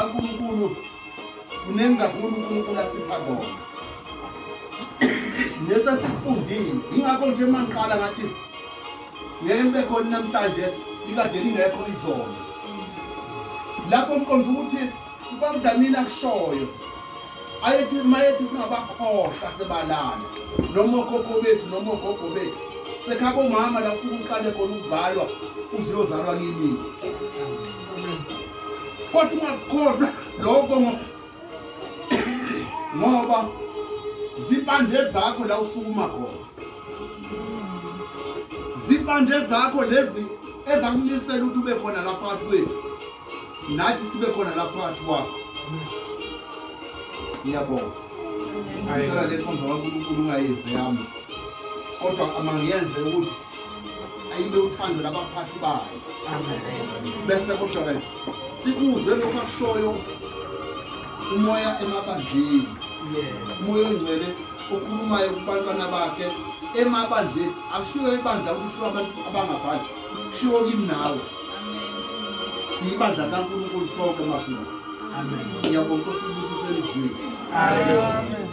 uNkulunkulu kunengi kakhulu uNkulunkulu asipha kona. Nesa sikufundile. Ingakho nje mangiqala ngathi ngeke nibe khona namhlanje likade lingekho izolo. Lapho mqondo ukuthi ubamdlamini akushoyo. Ayethi mayethi singabakhohlwa sebalala. Noma okhokho bethu noma ogogo bethu. Sekhabo mama la ufuna uqale khona ukuzalwa uziyozalwa kimi. Kodwa ungakhohlwa lokho ngoba zipande zakho la usukuma khona. Zipande zakho lezi ezakunisela ukuthi ube khona lapha phakathi kwethu. Nathi sibe khona lapha phakathi kwakho. Ngiyabonga. Ngicela le nkonzo kaNkulunkulu ungayenze yami. Kodwa amangiyenze ukuthi ayibe uthando labaphathi bayo. Amen. Bese kodwa sikuzwe lokho akushoyo umoya emabandleni. Umoya ongcwele okhulumayo kubantwana bakhe emabandleni. Akushiwo ibandla ukuthi abantu abangaphandle. Kushiwo kimi nawe. Siyibandla kaNkulunkulu sonke mafika. Amen. Ngiyabonga ukuthi usisebenzile. Amen.